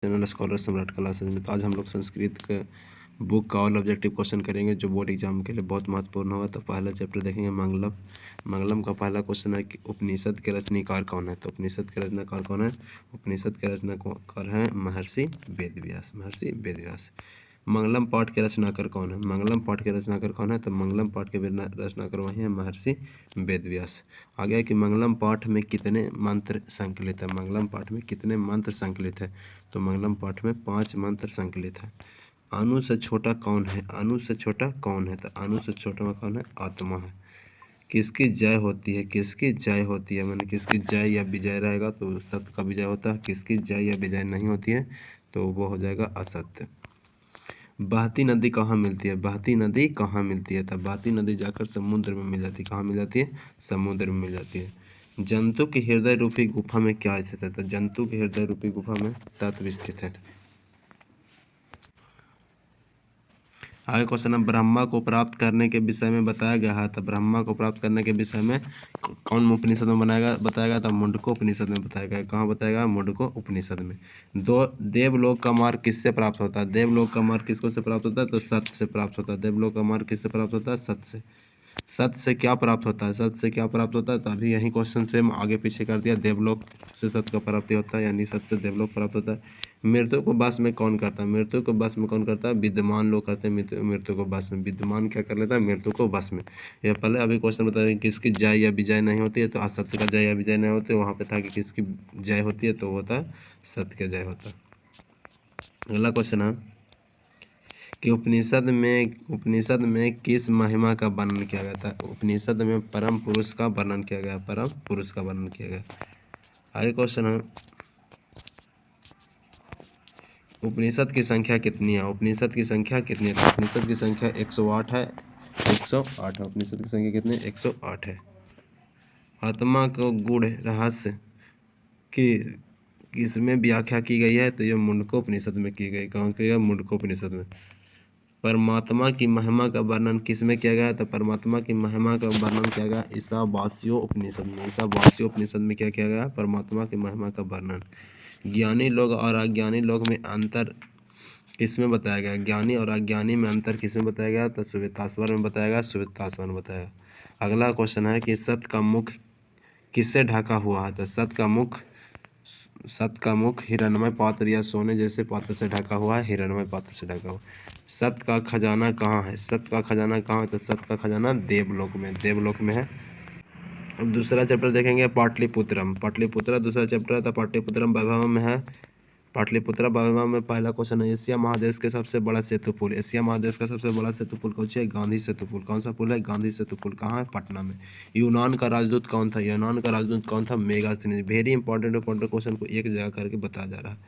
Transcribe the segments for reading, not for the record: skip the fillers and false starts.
Channel scholar सम्राट classes में। तो आज हम लोग संस्कृत के बुक का ऑल ऑब्जेक्टिव क्वेश्चन करेंगे जो बोर्ड एग्जाम के लिए बहुत महत्वपूर्ण होगा। तो पहला चैप्टर देखेंगे मंगलम। मंगलम का पहला क्वेश्चन है कि उपनिषद के रचनाकार कौन है। तो उपनिषद के रचनाकार कौन है? उपनिषद के रचनाकार हैं महर्षि वेदव्यास। महर्षि वेदव्यास। मंगलम पाठ के रचनाकार कौन है? मंगलम पाठ के रचनाकार कौन है? तो मंगलम पाठ के रचनाकार वही है महर्षि वेदव्यास। आगे कि मंगलम पाठ में कितने मंत्र संकलित है? मंगलम पाठ में कितने मंत्र संकलित है? तो मंगलम पाठ में 5 मंत्र संकलित है। अणु से छोटा कौन है? अणु से छोटा कौन है? तो अणु से छोटा कौन है? आत्मा है। किसकी जय होती है? किसकी जय होती है? मैंने किसकी जय या विजय रहेगा तो सत्य का विजय होता है। किसकी जय या विजय नहीं होती है तो वो हो जाएगा असत्य। बहती नदी कहाँ मिलती है? बहती नदी कहाँ मिलती है? तब बहती नदी जाकर समुद्र में मिल जाती है। कहाँ मिल जाती है? समुद्र में मिल जाती है। जंतु के हृदय रूपी गुफा में क्या स्थित है? तो जंतु के हृदय रूपी गुफा में तत्व स्थित है। आगे क्वेश्चन है ब्रह्मा को प्राप्त करने के विषय में बताया गया है। तो ब्रह्मा को प्राप्त करने के विषय में कौन उपनिषद में बताया गया? था मुंडको उपनिषद में बताया गया। कहाँ बताया गया? मुंडको उपनिषद में। दो देवलोक का मार्ग किससे प्राप्त होता है? देवलोक का मार्ग किसको से प्राप्त होता है? तो सत्य से प्राप्त होता है। देवलोक का मार्ग किससे प्राप्त होता है? सत्य से। सत्य से क्या प्राप्त होता है? सत्य से क्या प्राप्त होता है? तो अभी यही क्वेश्चन से आगे पीछे कर दिया। देवलोक से सत्य का प्राप्ति होता है यानी सत्य से देवलोक प्राप्त होता है। मृत्यु को वश में कौन करता है? मृत्यु को वश में कौन करता है? विद्यमान लोग करते हैं मृत्यु को वश में। विद्यमान क्या कर लेता है? मृत्यु को वश में। यह पहले अभी क्वेश्चन बता दें किसकी जय या विजय नहीं होती है तो असत्य का जय या विजय नहीं होती है। वहाँ पे था कि किसकी जय होती है तो होता है सत्य का जय होता है। अगला क्वेश्चन है कि उपनिषद में किस महिमा का वर्णन किया गया था? उपनिषद में परम पुरुष का वर्णन किया गया। परम पुरुष का वर्णन किया गया। आगे क्वेश्चन है उपनिषद की संख्या कितनी है? उपनिषद की संख्या कितनी है? उपनिषद की संख्या 108 है। 108 है। उपनिषद की संख्या कितनी है? 108 है। आत्मा को गूढ़ रहस्य की किसमें व्याख्या की गई है? तो ये मुंडको उपनिषद में की गई। कहाँ की गई? मुंडको उपनिषद में। परमात्मा की महिमा का वर्णन किस में किया गया? तो परमात्मा की महिमा का वर्णन किया गया ईशावास्यों उपनिषद में। ईशावास्यों उपनिषद में क्या किया गया? परमात्मा की महिमा का वर्णन। ज्ञानी लोग और अज्ञानी लोग में अंतर किस में बताया गया? ज्ञानी और अज्ञानी में अंतर किस में बताया गया? तो श्वेताश्वर में बताया गया। श्वेताश्वर में बताया गया। अगला क्वेश्चन है कि सत्य का मुख किससे ढका हुआ है? तो सत्य का मुख हिरण्मय पात्र या सोने जैसे पात्र से ढका हुआ है। हिरण्मय पात्र से ढका हुआ। सत्य का खजाना कहाँ है? सत्य का खजाना कहाँ है? तो सत्य का खजाना देवलोक में। देवलोक में है। अब दूसरा चैप्टर देखेंगे पाटलिपुत्रम। पाटलिपुत्र दूसरा चैप्टर है। तो पाटलिपुत्रम वैभव में है। पाटलिपुत्र वैभव में पहला क्वेश्चन है एशिया महादेश के सबसे बड़ा सेतु पुल। एशिया महादेश का सबसे बड़ा सेतु पुल कौन सा है? गांधी सेतु पुल। कौन सा पुल है? गांधी सेतु पुल। कहाँ है? पटना में। यूनान का राजदूत कौन था? यूनान का राजदूत कौन था? मेगास्थनीज। वेरी इंपॉर्टेंट क्वेश्चन को एक जगह करके बताया जा रहा है।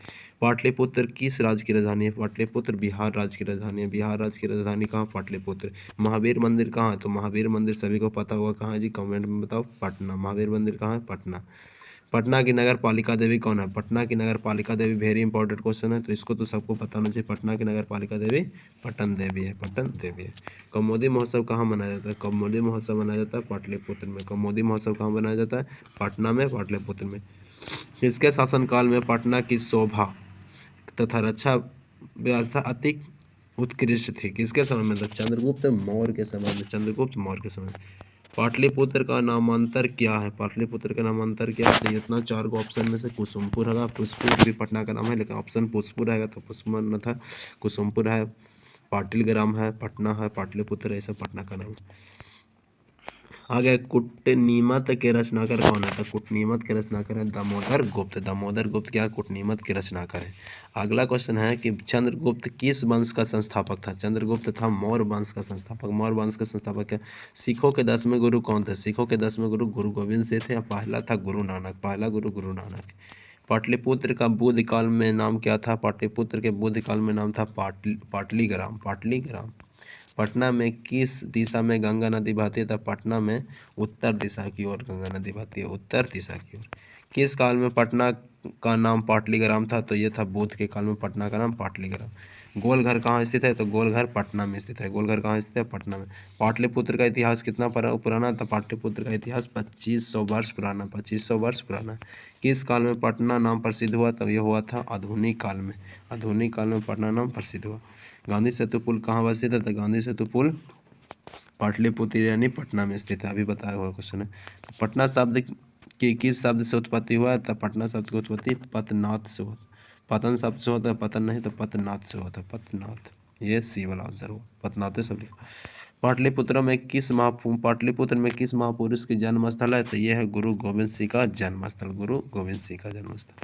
पाटलिपुत्र किस राज्य की राजधानी है? पाटलिपुत्र बिहार राज्य की राजधानी है। बिहार राज्य की राजधानी कहाँ? पाटलिपुत्र। महावीर मंदिर कहाँ है? तो महावीर मंदिर सभी को पता होगा कहाँ है जी? कमेंट में बताओ। पटना। महावीर मंदिर कहाँ है? पटना। पटना की नगर पालिका देवी कौन है? पटना की नगर पालिका देवी वेरी इंपॉर्टेंट क्वेश्चन है तो इसको तो सबको पता होना चाहिए। पटना की नगर पालिका देवी पटन देवी है। पटन देवी है। कौमुदी महोत्सव कहाँ मनाया जाता है? कौमुदी महोत्सव मनाया जाता है पाटलिपुत्र में। कौमुदी महोत्सव कहाँ मनाया जाता है? पटना में, पाटलिपुत्र में। किसके शासनकाल में पटना की शोभा तथा रक्षा व्यवस्था अति उत्कृष्ट थी? किसके समय में? तो चंद्रगुप्त मौर्य के समय में। चंद्रगुप्त मौर्य के समय। पाटलिपुत्र का नामांतर क्या है? पाटलिपुत्र का नामांतर क्या है? तो इतना 4 को ऑप्शन में से कुसुमपुर होगा। पुष्पुर भी पटना का नाम है लेकिन ऑप्शन पुष्पुर आएगा तो पुष्पुर न था। कुसुमपुर है, पाटिलग्राम है, पटना है, पाटलिपुत्र, ऐसा पटना का नाम है। आगे कूटनीमत के रचनाकार कौन है? तो कूटनीमत के रचनाकार है दामोदर गुप्त। दामोदर गुप्त क्या? कूटनीमत के रचनाकार है। अगला क्वेश्चन है कि चंद्रगुप्त किस वंश का संस्थापक था? चंद्रगुप्त था मौर्य वंश का संस्थापक। मौर्य वंश का संस्थापक क्या? सिखों के 10वें गुरु कौन थे? सिखों के 10वें गुरु गुरु गोविंद सिंह थे। पहला था गुरु नानक। पहला गुरु गुरु नानक। पाटलिपुत्र का बुद्ध काल में नाम क्या था? पाटलिपुत्र के बुद्ध काल में नाम था पाटलीग्राम। पाटलीग्राम। पटना में किस दिशा में गंगा नदी बहती है? तो पटना में उत्तर दिशा की ओर गंगा नदी बहती है। उत्तर दिशा की ओर। किस काल में पटना का नाम पाटलीग्राम था? तो ये था बुद्ध के काल में पटना का नाम पाटलीग्राम। गोलघर कहाँ स्थित है? तो गोलघर पटना में स्थित है। गोलघर कहाँ स्थित है? पटना में। पाटलिपुत्र का इतिहास कितना पुराना था? पाटलिपुत्र का इतिहास 2500 वर्ष पुराना, 2500 वर्ष पुराना। किस काल में पटना नाम प्रसिद्ध हुआ? तो ये हुआ था आधुनिक काल में। आधुनिक काल में पटना नाम प्रसिद्ध हुआ। गांधी सेतु पुल कहाँ स्थित है? तो गांधी सेतु पुल पाटलिपुत्र यानी पटना में स्थित है, अभी बताया हुआ क्वेश्चन है। तो पटना शब्द की किस शब्द से उत्पत्ति हुआ? तो पटना शब्द की उत्पत्ति पतनाथ से हुआ। पतन शब्द से होता है, पतन नहीं तो पतनाथ से होता है, पतनाथ। ये सी वाला आंसर हुआ, पतनाथ सब लिखा। पाटलिपुत्र में किस महापुरुष की जन्म स्थल है? तो यह है गुरु गोविंद सिंह का जन्म स्थल, गुरु गोविंद सिंह का जन्म स्थल।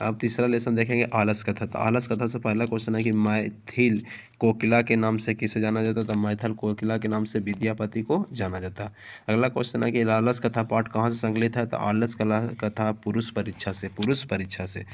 अब तीसरा लेसन देखेंगे आलस कथा। तो आलस कथा से पहला क्वेश्चन है कि मैथिल कोकिला के नाम से किसे जाना जाता है? तो मैथिल कोकिला के नाम से विद्यापति को जाना जाता है। अगला क्वेश्चन है कि आलस कथा पाठ कहाँ से संकलित है? तो आलस कथा पुरुष परीक्षा से, पुरुष परीक्षा से।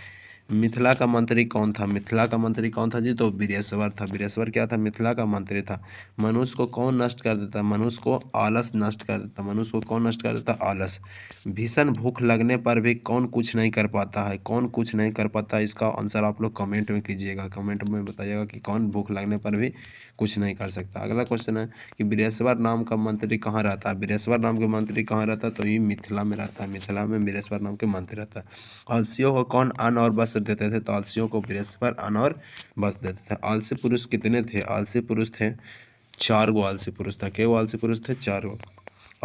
मिथिला का मंत्री कौन था? मिथिला का मंत्री कौन था जी? तो वीरेश्वर था। वीरेश्वर क्या था? मिथिला का मंत्री था। मनुष्य को कौन नष्ट कर देता? मनुष्य को आलस नष्ट कर देता। मनुष्य को कौन नष्ट कर देता? आलस। भीषण भूख लगने पर भी कौन कुछ नहीं कर पाता है? कौन कुछ नहीं कर पाता? इसका आंसर आप लोग कमेंट में कीजिएगा, कमेंट में बताइएगा कि कौन भूख लगने पर भी कुछ नहीं कर सकता। अगला क्वेश्चन है कि वीरेश्वर नाम का मंत्री कहाँ रहता है? वीरेश्वर नाम के मंत्री कहाँ रहता है? तो ये मिथिला में रहता है। मिथिला में वीरेश्वर नाम के मंत्री रहता है। आलसियों को कौन अन्न और वस्त्र देते थे? तो आलसियों को वीरेश्वर अन्न और वस्त्र देते थे। आलसी पुरुष कितने थे? आलसी पुरुष थे 4 गो आलसी पुरुष था। क्या आलसी पुरुष थे? 4 गो।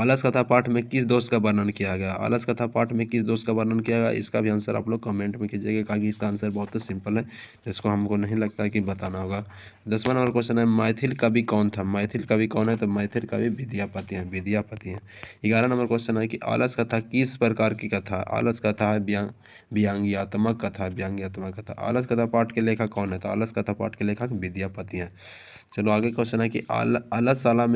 आलस कथा पाठ में किस दोष का वर्णन किया गया? आलस कथा पाठ में किस दोष का वर्णन किया गया? इसका भी आंसर आप लोग कमेंट में कीजिएगा, क्योंकि इसका आंसर बहुत ही सिंपल है, जिसको हमको नहीं लगता कि बताना होगा। 10वां नंबर क्वेश्चन है मैथिल कवि कौन था? मैथिल कवि कौन है? तो मैथिल कवि विद्यापति हैं, विद्यापति हैं। 11 नंबर क्वेश्चन है कि आलस कथा किस प्रकार की कथा? आलस कथा है व्यंग्यात्मक कथा, व्यंग्यात्मक कथा। आलस कथा पाठ के लेखक कौन है? तो आलस कथा पाठ के लेखक विद्यापति हैं। चलो आगे क्वेश्चन है कि आलसशाला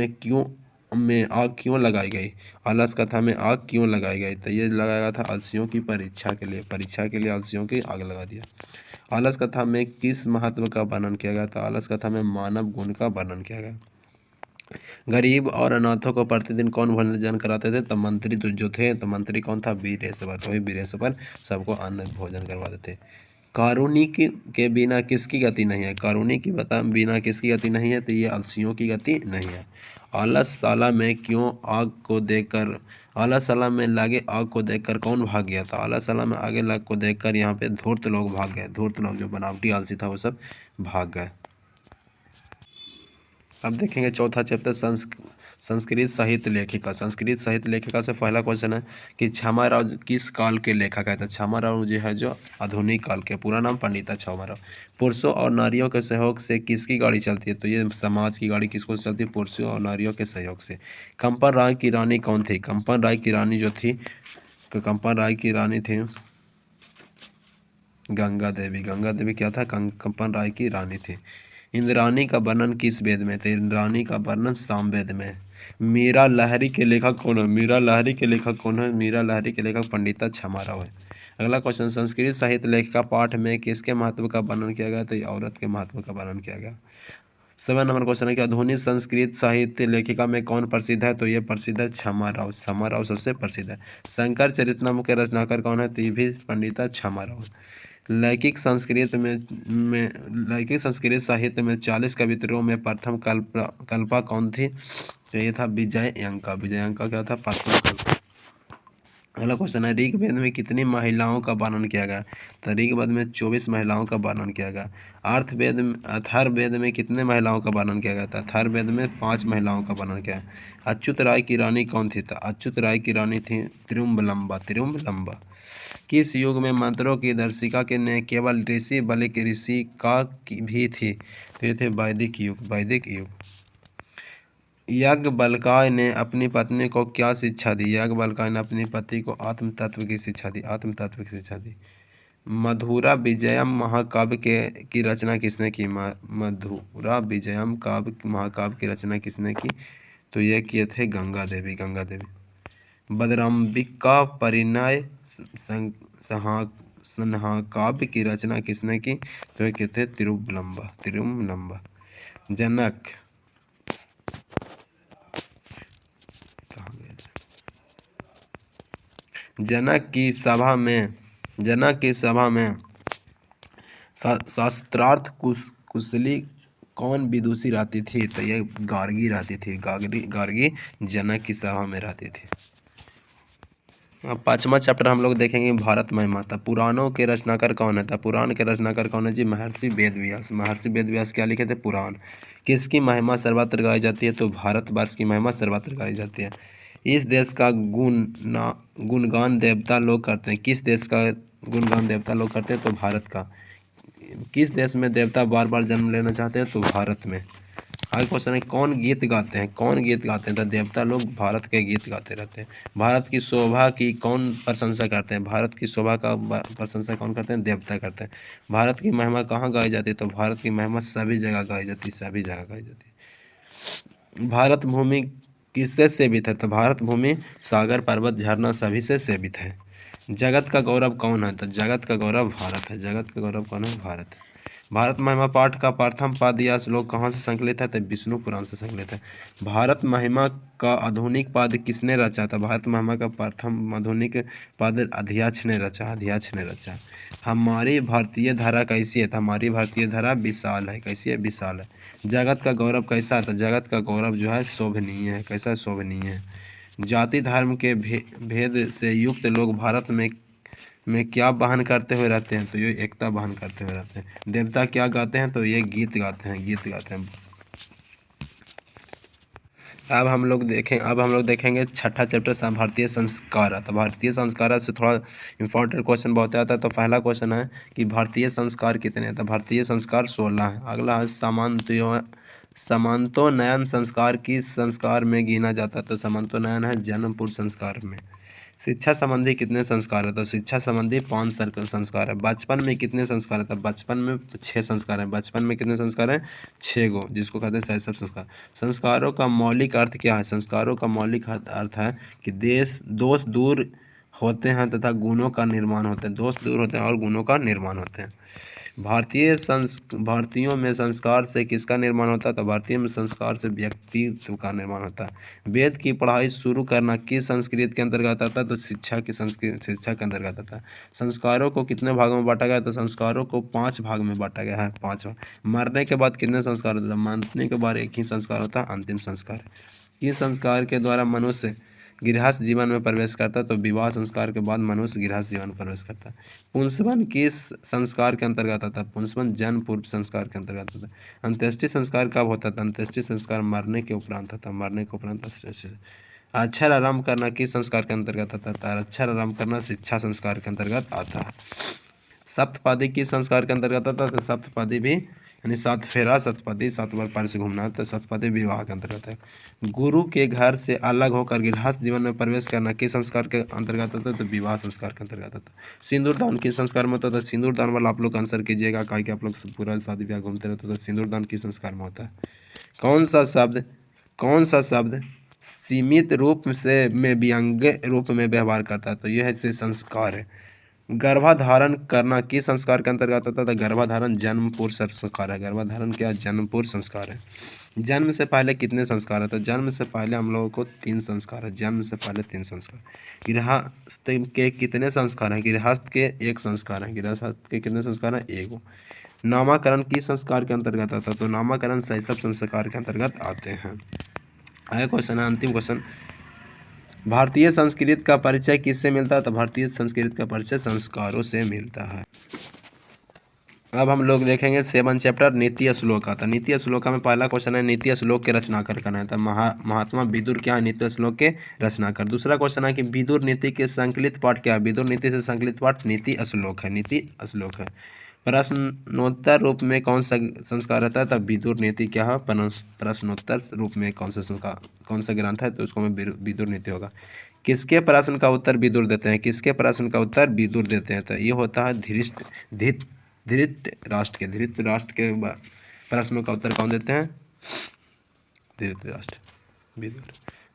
में आग क्यों लगाई गई? आलस कथा में आग क्यों लगाई गई? तो ये लगाया गया था आलसियों की परीक्षा के लिए, परीक्षा के लिए आलसियों की आग लगा दिया। आलस कथा में किस महत्व का वर्णन किया गया था? आलस कथा में मानव गुण का वर्णन किया गया। गरीब और अनाथों को प्रतिदिन कौन भोजन कराते थे? तो मंत्री जो थे, तो मंत्री कौन था? वीरेश्वर। तो वही वीरेश्वर सबको अन्न भोजन करवाते थे। कारुणिक के बिना किसकी गति नहीं है? कारुणिक के बिना किसकी गति नहीं है? तो ये आलसियों की गति नहीं है। आलसशाला में क्यों आग को देखकर आलसशाला में लगे आग को देखकर कौन भाग गया था? आलसशाला में आगे लाग को देखकर यहाँ पे धूर्त लोग भाग गए। धूर्त लोग जो बनावटी आलसी था वो सब भाग गए। अब देखेंगे चौथा चैप्टर संस्कृत साहित्य लेखिका। संस्कृत साहित्य लेखिका से पहला क्वेश्चन है कि क्षमा राव किस काल के लेखक है? तो क्षमा राव जो है जो आधुनिक काल के, पूरा नाम पंडिता क्षमा राव। पुरुषों और नारियों के सहयोग से किसकी गाड़ी चलती है? तो ये समाज की गाड़ी किसको चलती है? पुरुषों और नारियों के सहयोग से। कंपन राय की रानी कौन थी? कंपन राय की रानी जो थी, कंपन राय की रानी थी गंगा देवी। गंगा देवी क्या था? कंपन राय की रानी थी। इंद्राणी का वर्णन किस वेद में? तो इंद्राणी का वर्णन सामवेद में। मीरा लहरी के लेखक कौन है? मीरा लहरी के लेखक कौन है? मीरा लहरी के लेखक पंडिता क्षमा राव है। अगला क्वेश्चन संस्कृत साहित्य लेखिका पाठ में किसके महत्व का वर्णन किया गया? तो ये औरत के महत्व का वर्णन किया गया। 7वां नंबर क्वेश्चन है कि आधुनिक संस्कृत साहित्य लेखिका में कौन प्रसिद्ध है? तो ये प्रसिद्ध है क्षमा राव। क्षमा राव सबसे प्रसिद्ध है। शंकर चरितनाम के रचनाकार कौन है? तो ये भी पंडिता क्षमा राव। लौकिक संस्कृत साहित्य में 40 कवित्रियों में प्रथम कल्पा कौन थी? तो ये था विजयंका। विजयंका क्या था? प्रथम कल्पा। अगला क्वेश्चन है ऋग्वेद में कितनी महिलाओं का वर्णन किया गया? तो ऋग्वेद में 24 महिलाओं का वर्णन किया गया। अथर्ववेद में कितने महिलाओं का वर्णन किया गया था? अथर्ववेद में 5 महिलाओं का वर्णन किया। अच्युत राय की रानी कौन थी? तो अच्युत राय की रानी थी त्रिम्बलम्बा। त्रिम्बलम्बा। किस युग में मंत्रों की दर्शिका के ने केवल ऋषि बल्कि ऋषि का भी थी? तो ये थे वैदिक युग। वैदिक युग। याज्ञवल्क्य ने अपनी पत्नी को क्या शिक्षा दी? याज्ञवल्क्य ने अपनी पति को आत्म तत्व की शिक्षा दी। आत्म तत्व की शिक्षा दी। मधुरा विजयम महाकाव्य की रचना किसने की? मधुरा विजयम महाकाव्य की रचना किसने की? तो ये किए थे गंगा देवी। गंगा देवी। बदराम्बिका परिणय संहाकाव्य की रचना किसने की? तो ये किए थे तिरुवलम्बा। तिरुवलम्बा। जनक जनक की सभा में शास्त्रार्थ कुशली कौन विदुषी रहती थी? तो ये गार्गी रहती थी। गार्गी जनक की सभा में रहती थी। अब 5वां चैप्टर हम लोग देखेंगे भारत महिमा। था पुराणों के रचनाकार कौन है? था पुराण के रचनाकार कौन है जी? महर्षि वेदव्यास। महर्षि वेदव्यास क्या लिखे थे? पुराण। किसकी महिमा सर्वत्र गाई जाती है? तो भारतवर्ष की महिमा सर्वत्र गाई जाती है। इस देश का गुणगान देवता लोग करते हैं। किस देश का गुणगान देवता लोग करते हैं? तो भारत का। किस देश में देवता बार बार जन्म लेना चाहते हैं? तो भारत में। आगे क्वेश्चन है कौन गीत गाते हैं? कौन गीत गाते हैं? तो देवता लोग भारत के गीत गाते रहते हैं। भारत की शोभा की कौन प्रशंसा करते हैं? भारत की शोभा का प्रशंसा कौन करते हैं? देवता करते हैं। भारत की महिमा कहाँ गाई जाती है? तो भारत की महिमा सभी जगह गाई जाती है। सभी जगह गाई जाती है। भारत भूमि किससे सेवित है? तो भारत भूमि सागर पर्वत झरना सभी से सेवित है। जगत का गौरव कौन है? तो जगत का गौरव भारत है। जगत का गौरव कौन है? भारत है। भारत महिमा पाठ का प्रथम पद या श्लोक कहाँ से संकलित है? तो विष्णु पुराण से संकलित है। भारत महिमा का आधुनिक पद किसने रचा था? भारत महिमा का प्रथम आधुनिक पद अध्यक्ष ने रचा। अध्यक्ष ने रचा। हमारी भारतीय धारा कैसी है? तो हमारी भारतीय धारा विशाल है। कैसी है? विशाल है। जगत का गौरव कैसा है? तो जगत का गौरव जो है शोभनीय है। कैसा है? शोभनीय है। जाति धर्म के भेद से युक्त लोग भारत में क्या बहन करते हुए रहते हैं? तो ये एकता बहन करते हुए रहते हैं। देवता क्या गाते हैं? तो ये गीत गाते हैं। गीत गाते हैं। अब हम लोग देखेंगे छठा चैप्टर भारतीय संस्कार। तो भारतीय संस्कार से थोड़ा इंपॉर्टेंट क्वेश्चन बहुत आता है। तो पहला क्वेश्चन है कि भारतीय संस्कार कितने हैं? तो भारतीय संस्कार 16 है। अगला है सामंतोनयन संस्कार किस संस्कार में गिना जाता है? तो सामंतोनयन है जन्म पूर्व संस्कार में। शिक्षा संबंधी कितने संस्कार है? तो शिक्षा संबंधी 5 संस्कार है। बचपन में कितने संस्कार है? तो बचपन में 6 संस्कार है। बचपन में कितने संस्कार हैं? 6 गो, जिसको कहते हैं शैशव संस्कार। संस्कारों का मौलिक अर्थ क्या है? संस्कारों का मौलिक अर्थ है कि दोष दूर होते हैं तथा गुणों का निर्माण होता है। दोष दूर होते हैं और गुणों का निर्माण होते हैं। भारतीयों में संस्कार से किसका निर्माण होता है? तो भारतीयों में संस्कार से व्यक्तित्व का निर्माण होता है। वेद की पढ़ाई शुरू करना किस संस्कृति के अंतर्गत आता है? तो शिक्षा के अंतर्गत आता है। संस्कारों को कितने भागों में बांटा गया? तो संस्कारों को 5 भाग में बांटा गया है। 5 भाग। मरने के बाद कितने संस्कार होते हैं? मरने के बाद एक ही संस्कार होता है, अंतिम संस्कार। किस संस्कार के द्वारा मनुष्य गृहस्थ जीवन में प्रवेश करता है? तो विवाह संस्कार के बाद मनुष्य गृहस्थ जीवन में प्रवेश करता है। पुंसवन किस संस्कार के अंतर्गत आता है? पुंसवन जन्म पूर्व संस्कार के अंतर्गत आता है। अंत्येष्टि संस्कार कब होता था? अंत्येष्टि संस्कार मरने के उपरांत होता है। मरने के उपरांत अक्षर आराम करना किस संस्कार के अंतर्गत आता है? अक्षर आराम करना शिक्षा संस्कार के अंतर्गत आता है। सप्तपदी किस संस्कार के अंतर्गत आता है? तो सप्तपदी भी यानी 7 फेरा सप्तपदी 7 बार पैर से घूमना, तो सप्तपदी विवाह के अंतर्गत है। गुरु के घर से अलग होकर गृहस्थ जीवन में प्रवेश करना किस संस्कार के अंतर्गत आता है? तो विवाह संस्कार के अंतर्गत आता है। सिंदूर दान किस संस्कार में होता है? तो सिंदूर दान वाला आप लोग आंसर कीजिएगा, क्या कि आप लोग पूरा शादी ब्याह घूमते रहते तो सिंदूर दान किस संस्कार में होता है? कौन सा शब्द सीमित रूप से में व्यंग्य रूप में व्यवहार करता है? तो यह है संस्कार है। गर्भाधारण करना किस संस्कार के अंतर्गत आता था? गर्भाधारण जन्म पूर्व संस्कार है। गर्भाधारण क्या? जन्म पूर्व संस्कार है। जन्म से पहले कितने संस्कार है? तो जन्म से पहले हम लोगों को 3 संस्कार है। जन्म से पहले 3 संस्कार। गृहस्थ के कितने संस्कार हैं? गृहस्थ के 1 संस्कार है। गृहस्थ के कितने संस्कार हैं? 1। नामकरण किस संस्कार के अंतर्गत आता है? तो नामकरण शैशव संस्कार के अंतर्गत आते हैं। आगे क्वेश्चन है, अंतिम क्वेश्चन। भारतीय संस्कृति का परिचय किससे मिलता है? तो भारतीय संस्कृति का परिचय संस्कारों से मिलता है। अब हम लोग देखेंगे 7 चैप्टर नीति श्लोक आता है। नीति श्लोक में पहला क्वेश्चन है नीति श्लोक के रचनाकार कौन है? तो महात्मा विदुर क्या है नीति श्लोक के रचनाकार। दूसरा क्वेश्चन है कि विदुर नीति के संकलित पाठ क्या है? विदुर नीति से संकलित पाठ नीति श्लोक है। नीति श्लोक है। प्रश्नोत्तर रूप में कौन सा संस्कार रहता है? तब विदुर नीति क्या है? प्रश्नोत्तर रूप में कौन सा ग्रंथ है? तो उसको में विदुर नीति होगा। किसके प्रश्न का उत्तर विदुर देते हैं? किसके प्रश्न का उत्तर विदुर देते हैं? तो ये होता है धृतराष्ट्र के प्रश्नों का उत्तर कौन देते हैं? धृतराष्ट्र, विदुर।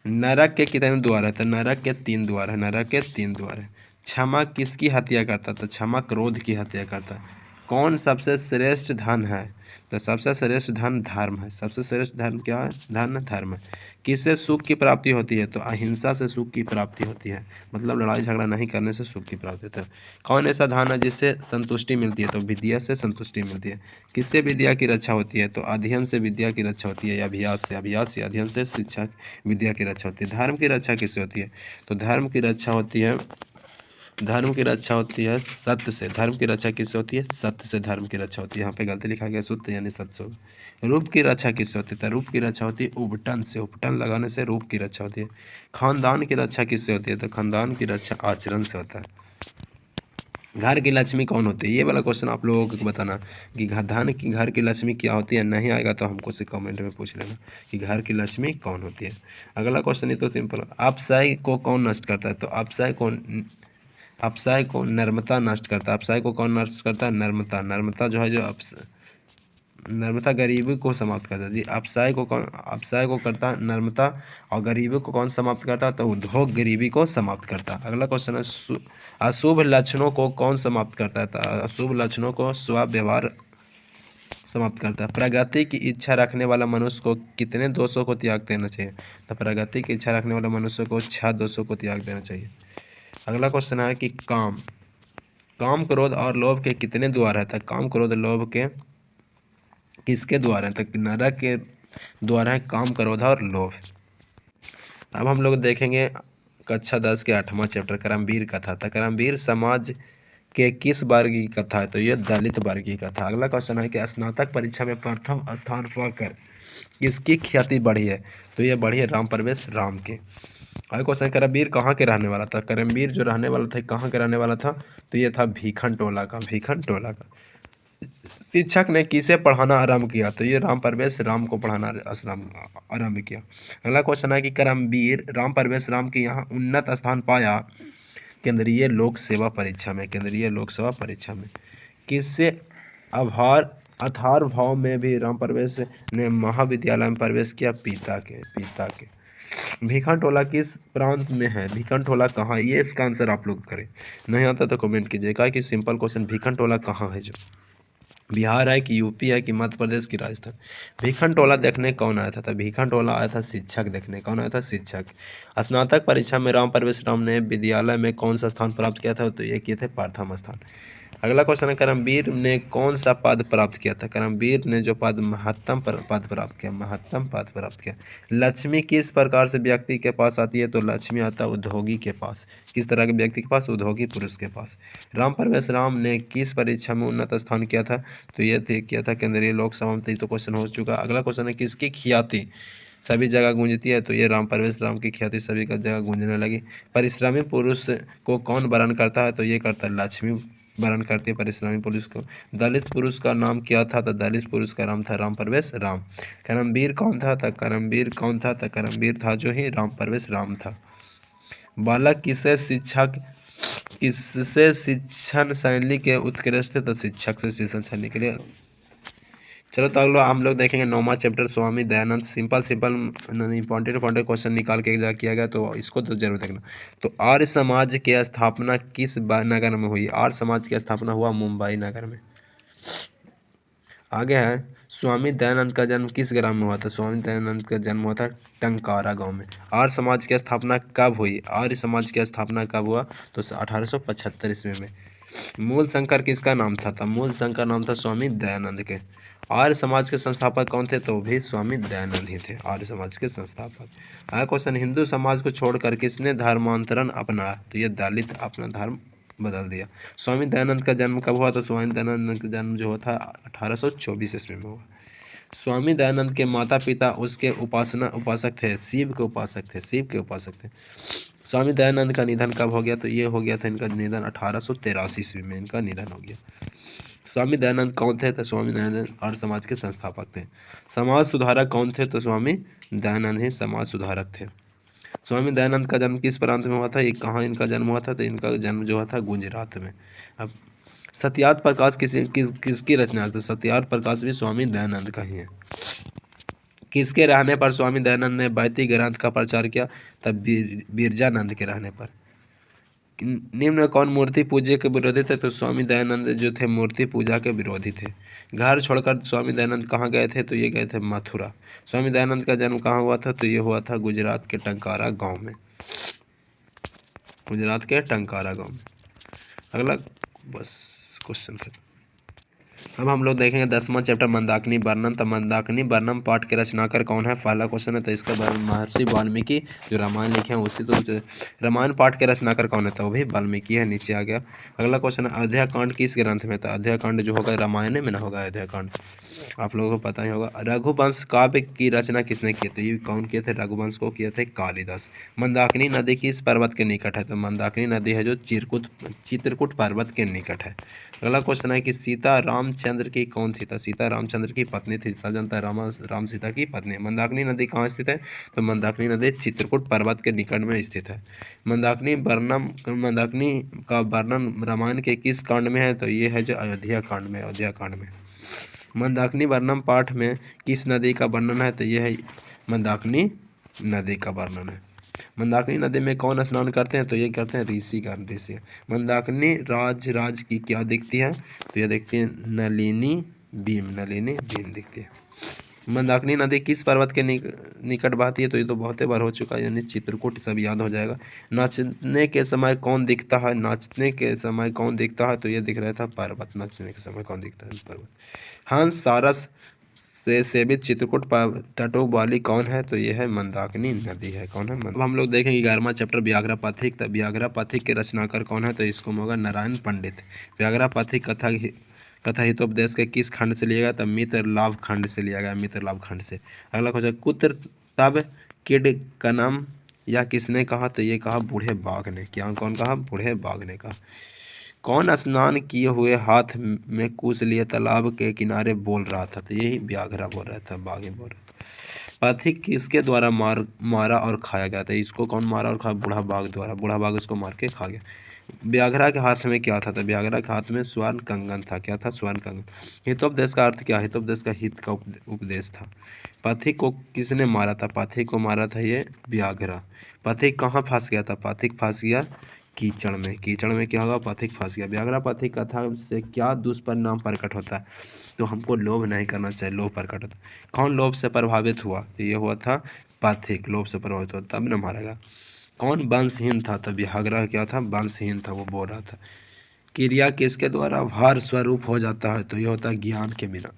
नरक के कितने द्वार है? तो नरक के 3 द्वार है। नरक के 3 द्वार है। क्षमा किसकी हत्या करता? तो क्षमा क्रोध की हत्या करता है। कौन सबसे श्रेष्ठ धन है? तो सबसे श्रेष्ठ धन धर्म है। सबसे श्रेष्ठ धन क्या है? धन धर्म है। किससे सुख की प्राप्ति होती है? तो अहिंसा से सुख की प्राप्ति होती है, मतलब लड़ाई झगड़ा नहीं करने से सुख की प्राप्ति होती है। कौन ऐसा धन है जिससे संतुष्टि मिलती है? तो विद्या से संतुष्टि मिलती है। किससे विद्या की रक्षा होती है? तो अध्ययन से विद्या की रक्षा होती है, या अभ्यास से। अभ्यास या अध्ययन से शिक्षा विद्या की रक्षा होती है। धर्म की रक्षा किससे होती है? तो धर्म की रक्षा होती है सत्य से। धर्म की रक्षा किससे होती है? सत्य से धर्म की रक्षा होती है। यहाँ पे गलती लिखा गया, सत्य यानी सत्य से होगा। रूप की रक्षा किससे होती है? तो रूप की रक्षा होती है उपटन से। उपटन लगाने से रूप की रक्षा होती है। खानदान की रक्षा किससे होती है? तो खानदान की रक्षा आचरण से होता है। घर की लक्ष्मी कौन होती है? ये वाला क्वेश्चन आप लोगों को बताना कि घर की लक्ष्मी क्या होती है। नहीं आएगा तो हमको से कमेंट में पूछ लेना कि घर की लक्ष्मी कौन होती है। अगला क्वेश्चन ये तो सिंपल। अपसाई को कौन नष्ट करता है? तो अपसाय को नर्मता नष्ट करता है। अपसाय को कौन नष्ट करता है? नर्मता। नर्मता जो है नर्मता गरीबी को समाप्त करता है जी। अपसाय को करता है नर्मता, और गरीबी को कौन समाप्त करता है? तो उद्योग गरीबी को समाप्त करता है। अगला क्वेश्चन है अशुभ लक्षणों को कौन समाप्त करता है? तो अशुभ लक्षणों को स्वव्यवहार समाप्त करता है। प्रगति की इच्छा रखने वाला मनुष्य को कितने दोषों को त्याग देना चाहिए? तो प्रगति की इच्छा रखने वाला मनुष्य को 6 दोषों को त्याग देना चाहिए। अगला क्वेश्चन है कि काम क्रोध और लोभ के कितने द्वार है? तक काम क्रोध लोभ के किसके द्वार है? तक नरक के द्वार है काम क्रोध और लोभ। अब हम लोग देखेंगे कक्षा 10 के 8वां चैप्टर कर्मवीर कथा। तो कर्मवीर समाज के किस वर्ग की कथा है? तो ये दलित वर्ग की कथा। अगला क्वेश्चन है कि स्नातक परीक्षा में प्रथम स्थान पाकर किसकी ख्याति बढ़ी है? तो ये बढ़ी है राम प्रवेश राम की। अगला क्वेश्चन, करमवीर कहाँ के रहने वाला था? करमवीर जो रहने वाला था कहाँ के रहने वाला था? तो ये था भीखन टोला का। भीखन टोला का। शिक्षक ने किसे पढ़ाना आरंभ किया? तो ये राम प्रवेश राम को पढ़ाना आरंभ किया। अगला क्वेश्चन है कि करमवीर राम प्रवेश राम के यहाँ उन्नत स्थान पाया केंद्रीय लोक सेवा परीक्षा में। केंद्रीय लोक सेवा परीक्षा में किससे अथार भाव में भी राम प्रवेश ने महाविद्यालय में प्रवेश किया? पिता के। भीखन टोला किस प्रांत में है? भीखन टोला कहाँ है? ये इसका आंसर आप लोग करें। नहीं आता तो कमेंट कीजिएगा कि सिंपल क्वेश्चन, भीखन टोला कहाँ है? जो बिहार है कि यूपी है कि मध्य प्रदेश की राजस्थान? भीखन टोला देखने कौन आया था? तो भीखन टोला आया था शिक्षक देखने। कौन आया था? शिक्षक। स्नातक परीक्षा में राम प्रवेश राम ने विद्यालय में कौन सा स्थान प्राप्त किया था? तो ये किए थे प्रथम स्थान। अगला क्वेश्चन है करमवीर ने कौन सा पद प्राप्त किया था? करमवीर ने जो पद महत्तम पद प्राप्त किया। महत्तम पद प्राप्त किया। लक्ष्मी किस प्रकार से व्यक्ति के पास आती है? तो लक्ष्मी आता है उद्योगी के पास। किस तरह के व्यक्ति के पास? उद्योगी पुरुष के पास। राम प्रवेश राम ने किस परीक्षा में उन्नत स्थान किया था? तो ये किया था केंद्रीय लोक सेवा में। तो क्वेश्चन हो चुका। अगला क्वेश्चन है किसकी ख्याति सभी जगह गूंजती है? तो ये राम प्रवेश राम की ख्याति सभी का जगह गूंजने लगी। परिश्रमी पुरुष को कौन वरण करता है? तो ये करता है लक्ष्मी वरण करती है परिश्रमी पुरुष को। दलित पुरुष का नाम क्या था? तो दलित पुरुष का नाम था राम प्रवेश राम। करमवीर कौन था? तो करमवीर कौन था? तो करमवीर था जो ही राम प्रवेश राम था। बालक किससे शिक्षण शैली के उत्कृष्ट? तो शिक्षक से शिक्षण शैली के लिए। चलो तो अगला हम लोग देखेंगे 9वां chapter Swami Dayanand. Simple important question निकाल के किया गया, तो इसको तो जरूर देखना। तो आर्य समाज की स्थापना किस नगर में हुई? आर्य समाज की स्थापना हुआ मुंबई नगर में। आगे है स्वामी दयानंद का जन्म किस ग्राम में हुआ था? स्वामी दयानंद का जन्म हुआ था टंकारा गांव में। आर्य समाज की स्थापना कब हुई? आर्य समाज की स्थापना कब हुआ? तो 1875 ईस्वी में। मूल शंकर किसका नाम था? तो मूल शंकर नाम था स्वामी दयानंद के। आर्य समाज के संस्थापक कौन थे? तो भी स्वामी दयानंद ही थे आर्य समाज के संस्थापक। अगला क्वेश्चन, हिंदू समाज को छोड़कर किसने धर्मांतरण अपनाया? तो ये दलित अपना धर्म बदल दिया। स्वामी दयानंद का जन्म कब हुआ? तो स्वामी दयानंद का जन्म जो हुआ था 1824 ईस्वी में हुआ। स्वामी दयानंद के माता पिता उसके उपासक थे, शिव के उपासक थे। स्वामी दयानंद का निधन कब हो गया? तो ये हो गया था इनका निधन 1883 ईस्वी में इनका निधन हो गया। स्वामी दयानंद कौन थे? तो स्वामी दयानंद आर्य समाज के संस्थापक थे। समाज सुधारक कौन थे? तो स्वामी दयानंद ही समाज सुधारक थे। स्वामी दयानंद का जन्म किस प्रांत में हुआ था? ये कहाँ इनका जन्म हुआ था? तो इनका जन्म जो हुआ था गुजरात में। अब सत्यार्थ प्रकाश किसकी रचना है? तो सत्यार्थ प्रकाश भी स्वामी दयानंद का ही है। किसके रहने पर स्वामी दयानंद ने वैदिक ग्रंथ का प्रचार किया? तब बिरजानंद के रहने पर। निम्न में कौन मूर्ति पूजा के विरोधी थे? तो स्वामी दयानंद जो थे मूर्ति पूजा के विरोधी थे। घर छोड़कर स्वामी दयानंद कहाँ गए थे? तो ये गए थे मथुरा। स्वामी दयानंद का जन्म कहाँ हुआ था? तो ये हुआ था गुजरात के टंकारा गांव में, गुजरात के टंकारा गांव में। अगला बस क्वेश्चन खत्म। अब हम लोग देखेंगे 10वां चैप्टर मंदाकिनी वर्णन। तो मंदाकिनी वर्णन पाठ के रचनाकार कौन है? पहला क्वेश्चन है तो इसका महर्षि वाल्मीकि जो रामायण लिखे हैं उसी। तो रामायण पाठ के रचनाकार कौन है? तो वो भी वाल्मीकि है, नीचे आ गया। अगला क्वेश्चन है अयोध्या कांड किस ग्रंथ में? तो अयोध्या कांड जो होगा रामायण में ना होगा अयोध्या कांड, आप लोगों को पता ही होगा। रघुवंश काव्य की रचना किसने की? तो ये कौन किए थे? रघुवंश को किए थे कालिदास। मंदाकिनी नदी किस पर्वत के निकट है? तो मंदाकिनी नदी है जो चित्रकूट पर्वत के निकट है। अगला क्वेश्चन है कि सीता रामचंद्र की कौन थी? तो सीता रामचंद्र की पत्नी थी। सब जानता है राम सीता की पत्नी। मंदाकिनी नदी कहाँ स्थित है? तो मंदाकिनी नदी चित्रकूट पर्वत के निकट में स्थित है। मंदाकिनी का वर्णन रामायण के किस कांड में है? तो ये है जो अयोध्या कांड में, अयोध्या कांड में। मंदाकिनी वर्णन पाठ में किस नदी का वर्णन है? तो यह है मंदाकिनी नदी का वर्णन है। मंदाकिनी नदी में कौन स्नान करते हैं? तो ये करते हैं ऋषि। मंदाकिनी राज की क्या दिखती है? तो यह दिखती है नलिनी भीम दिखती है। मंदाकिनी नदी किस पर्वत के निकट बहती है? तो ये तो बहुत ही बार हो चुका है, यानी चित्रकूट, सब याद हो जाएगा। नाचने के समय कौन दिखता है? नाचने के समय कौन दिखता है? तो ये दिख रहा था पर्वत। नाचने के समय कौन दिखता है? पर्वत। हंस सारस से सेवित चित्रकूट तटों वाली कौन है? तो ये है मंदाकिनी नदी है। कौन है? अब हम लोग देखेंगे 11वां चैप्टर व्याघ्र पथिक। तो व्याघ्र पथिक के रचनाकार कौन है? तो इसको होगा नारायण पंडित। व्याघ्र पथिक कथा हितोपदेश के किस खंड से लिया गया? तब मित्र लाभ खंड से लिया गया, मित्र लाभ खंड से। अगला क्वेश्चन, कुत्र तब किड का नाम या किसने कहा? तो ये कहा बूढ़े बाघ ने। क्या कौन कहा? बूढ़े बाघ ने कहा। कौन स्नान किए हुए हाथ में कुश लिए तालाब के किनारे बोल रहा था? तो यही व्याघ्र बोल रहा था, बाघ बोल रहा था। पथिक किसके द्वारा मारा और खाया गया था? इसको कौन मारा और खाया? बूढ़ा बाघ द्वारा। बूढ़ा बाघ उसको मार के खा गया। व्याघ्रा के हाथ में क्या था? तो व्याघ्रा के हाथ में स्वर्ण कंगन था। क्या था? स्वर्ण कंगन। हितोपदेश का अर्थ क्या? हितोपदेश का हित का उपदेश था। पथिक को किसने मारा था? पथिक को मारा था ये व्याघ्रा। पथिक कहाँ फंस गया था? पथिक फंस गया कीचड़ में। कीचड़ में क्या होगा? पथिक फंस गया। व्याघ्रा पथिक कथा से क्या दुष्परिणाम प्रकट होता है? तो हमको लोभ नहीं करना चाहिए, लोभ प्रकट होता। कौन लोभ से प्रभावित हुआ? तो ये हुआ था पथिक, लोभ से प्रभावित हुआ, तब न मारा गया। कौन वंशहीन था? तब व्याघ्र क्या था? वंशहीन था, वो बोल रहा था। क्रिया किसके द्वारा भार स्वरूप हो जाता है? तो ये होता है ज्ञान के बिना।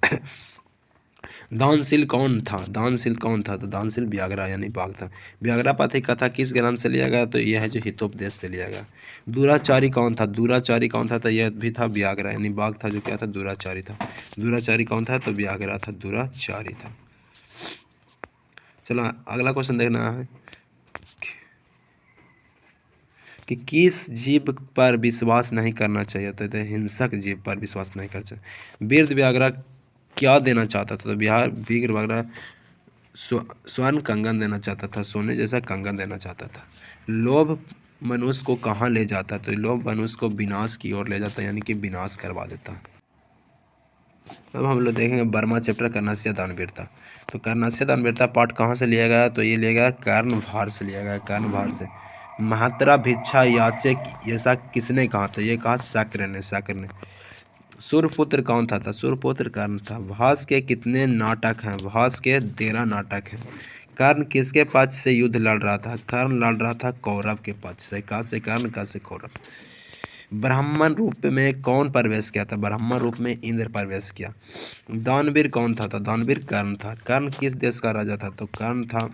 दानशील कौन था? दानशील कौन था? तो दानशील व्याघ्र यानी बाघ था। व्याघ्र पथिक कथा किस ग्रंथ से लिया गया? तो यह है जो हितोपदेश से लिया गया। दुराचारी कौन था? दुराचारी कौन था? तो यह भी था व्याघ्र यानी बाघ था, जो क्या था? दुराचारी था। दुराचारी कौन था? तो व्याघ्र था, दुराचारी था। चलो अगला क्वेश्चन देखना है कि किस जीव पर विश्वास नहीं करना चाहिए? तो हिंसक जीव पर विश्वास नहीं करना चाहिए। वीर व्याघ्र क्या देना चाहता था? तो वीर व्याघ्र स्वर्ण कंगन देना चाहता था, सोने जैसा कंगन देना चाहता था। लोभ मनुष्य को कहाँ ले जाता? तो लोभ मनुष्य को विनाश की ओर ले जाता, यानी कि विनाश करवा देता। अब हम लोग देखेंगे 12वां चैप्टर कर्णस्य दानवीरता। तो कर्णस्य दानवीरता पाठ कहाँ से लिया गया? तो ये लिया गया कर्णभार से लिया गया, कर्णभार से। महात्रा भिक्षा याचक ऐसा किसने कहा? तो ये कहा शक्र ने। सूर्यपुत्र कौन था? सूर्यपुत्र कर्ण था। भास के कितने नाटक हैं? भास के 13 नाटक हैं। कर्ण किसके पक्ष से युद्ध लड़ रहा था? कर्ण लड़ रहा था कौरव के पक्ष से। कहाँ से? कर्ण, कहाँ से? कौरव। ब्राह्मण रूप में कौन प्रवेश किया था? ब्राह्मण रूप में इंद्र प्रवेश किया। दानवीर कौन था? तो दानवीर कर्ण था। कर्ण किस देश का राजा था? तो कर्ण था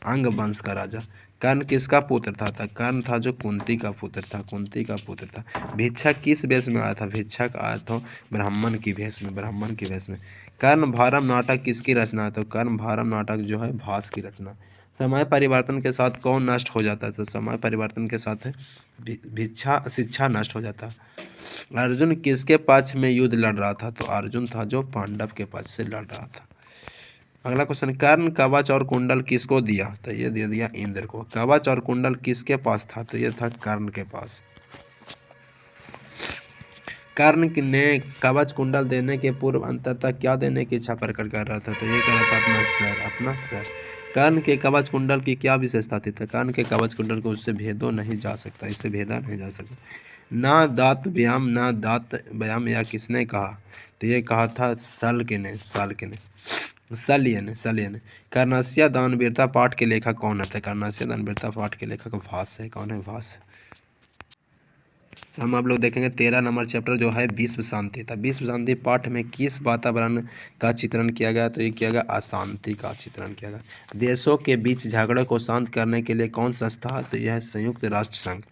अंग वंश का राजा। कर्ण किसका पुत्र था? कर्ण था जो कुंती का पुत्र था, कुंती का पुत्र था। भिक्षक किस वेश में आया था? भिक्षक आया था ब्राह्मण की वेश में, ब्राह्मण की वेश में। कर्ण भारम नाटक किसकी रचना है? तो कर्ण भारम नाटक जो है भास की रचना। समय परिवर्तन के साथ कौन नष्ट हो जाता है? तो समय परिवर्तन के साथ शिक्षा नष्ट हो जाता है। अर्जुन किसके पक्ष में युद्ध लड़ रहा था? तो अर्जुन था जो पांडव के पक्ष से लड़ रहा था। अगला क्वेश्चन, कर्ण कवच और कुंडल किसको दिया? तो ये दे दिया इंद्र को। कवच और कुंडल किसके पास था? तो ये था कर्ण के पास। कर्ण ने कवच कुंडल देने के पूर्व अंततः क्या देने की इच्छा प्रकट कर रहा था? तो ये कह रहा था अपना सर, अपना सर। कर्ण के कवच कुंडल की क्या विशेषता थी? तो कर्ण के कवच कुंडल को उससे भेदो नहीं जा सकता, इससे भेदा नहीं जा सकता। ना दात व्यायाम, ना दात व्यायाम या किसने कहा? तो ये कहा था शल्य ने, शल्य ने, शल्य ने, शल्य ने। कर्णस्य दानवीरता पाठ के लेखक कौन है? कर्णस्य दानवीरता पाठ के लेखक भाष्य है। कौन है? भाष्य। हम आप लोग देखेंगे 13 नंबर चैप्टर जो है विश्व शांति था। विश्व शांति पाठ में किस वातावरण का चित्रण किया गया? तो ये किया गया अशांति का चित्रण किया गया। देशों के बीच झगड़े को शांत करने के लिए कौन संस्था है? तो यह है संयुक्त राष्ट्र संघ।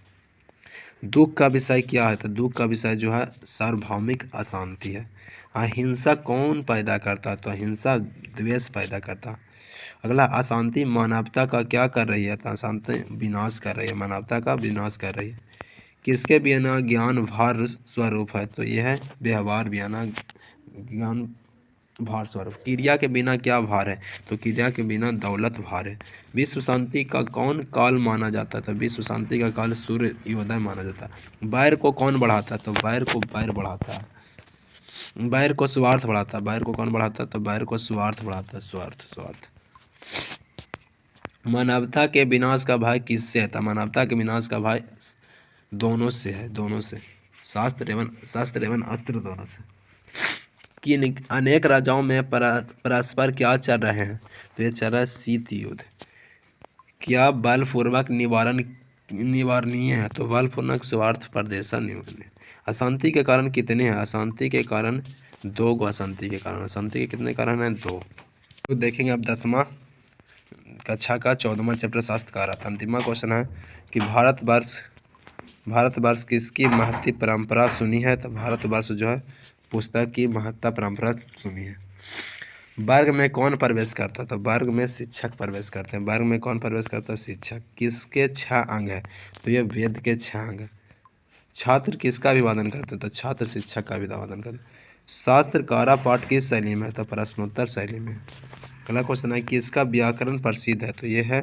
दुख का विषय क्या है? तो दुख का विषय जो है सार्वभौमिक अशांति है। अहिंसा कौन पैदा करता? तो अहिंसा द्वेष पैदा करता। अगला, अशांति मानवता का क्या कर रही है? तो अशांति विनाश कर रही है, मानवता का विनाश कर रही है। किसके बिना ज्ञान भार स्वरूप है? तो यह है व्यवहार बिना ज्ञान भार स्वरूप। क्रिया के बिना क्या भार है? तो क्रिया के बिना दौलत भार है। विश्व शांति का कौन काल माना जाता है? तो विश्व शांति का काल सूर्योदय माना जाता है। वैर को कौन बढ़ाता है? तो वैर को वैर बढ़ाता है। वैर को स्वार्थ बढ़ाता है। वैर को कौन बढ़ाता है? तो वैर को स्वार्थ बढ़ाता है, स्वार्थ, स्वार्थ। मानवता के विनाश का भय किससे है? तो मानवता के विनाश का भय दोनों से है, दोनों से, शास्त्र एवं अस्त्र दोनों से। कि अनेक राजाओं में परस्पर क्या चल रहे हैं? तो ये चल रहा है शीत युद्ध। क्या बलपूर्वक निवारणीय है? तो बलपूर्वक स्वार्थ प्रदर्शन निवारणीय। अशांति के कारण कितने हैं? अशांति के कारण 2 गो। अशांति के कारण, अशांति के कितने कारण हैं? 2। तो देखेंगे अब 10वां कक्षा का 14वां चैप्टर शास्त्र का अंतिमा क्वेश्चन है कि भारतवर्ष किसकी महती परंपरा सुनी है? तो भारतवर्ष जो है पुस्तक की महत्ता परंपरा सुनी है। वर्ग में कौन प्रवेश करता? तो वर्ग में शिक्षक प्रवेश करते हैं। वर्ग में कौन प्रवेश करता है? शिक्षक। किसके 6 अंग है? तो ये वेद के 6 अंग है। छात्र किसका अभिवादन करते? तो छात्र शिक्षक का अभिवादन करते। शास्त्र कारा पाठ किस शैली में है? तो प्रश्नोत्तर शैली में। अगला क्वेश्चन है किसका व्याकरण प्रसिद्ध है? तो यह है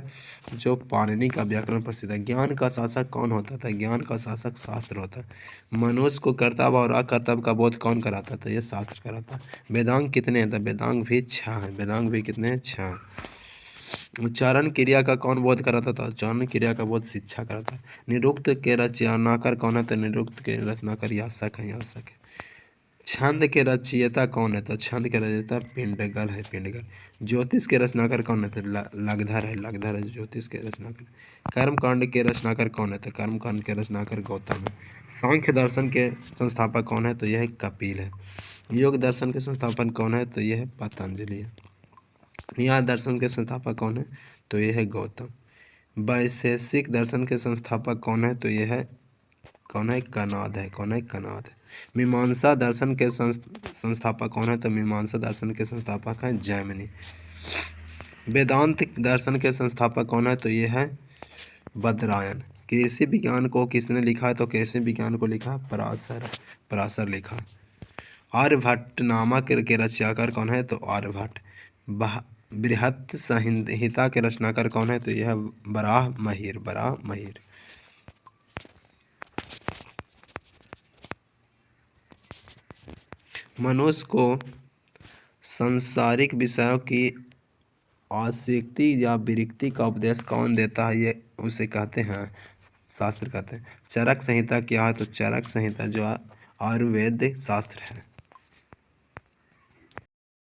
जो पाणिनि का व्याकरण प्रसिद्ध है। ज्ञान का शासक कौन होता था? ज्ञान का शासक शास्त्र होता है। मनुष्य को कर्तव्य और अकर्तव्य का बोध कौन कराता था? ये शास्त्र कराता है। वेदांग कितने हैं? तो वेदांग भी 6 हैं। वेदांग भी कितने हैं? 6। उच्चारण क्रिया का कौन बोध कराता था? उच्चारण क्रिया का बोध शिक्षा कराता है। निरुक्त के रचनाकार कौन है? तो निरुक्त के रचनाकार यासक है, यासक है। छंद के रचयिता कौन है? तो छंद के रचयिता पिंडगल है, पिंडगल। ज्योतिष के रचनाकार कौन है? तो लगधर है, लगधर है ज्योतिष के रचनाकार। कर्मकांड के रचनाकार कौन है? तो कर्मकांड के रचनाकार गौतम है। सांख्य दर्शन के संस्थापक कौन है? तो यह कपिल है। योग दर्शन के संस्थापक कौन है? तो यह पतंजलि है। न्याय दर्शन के संस्थापक कौन है? तो यह है गौतम। वैशेषिक दर्शन के संस्थापक कौन है? तो यह है कौन है? कनाद है। कौन है? कनाद है। मीमांसा दर्शन के संस्थापक कौन है? तो मीमांसा दर्शन के संस्थापक हैं जैमिनी। वेदांत दर्शन के संस्थापक कौन है? तो ये है बदरायन। कृषि विज्ञान को किसने लिखा है? तो कृषि विज्ञान को लिखा पराशर, पराशर लिखा। आर्यभट्टनामा के रचनाकार कौन है? तो आर्यभट्ट। बृहत संहिता के रचनाकार कौन है? तो यह वराह महिर, वराह महिर। मनुष्य को सांसारिक विषयों की आसक्ति या विरक्ति का उपदेश कौन देता है? ये उसे कहते हैं शास्त्र कहते हैं। चरक संहिता क्या है? तो चरक संहिता जो आयुर्वेद शास्त्र है।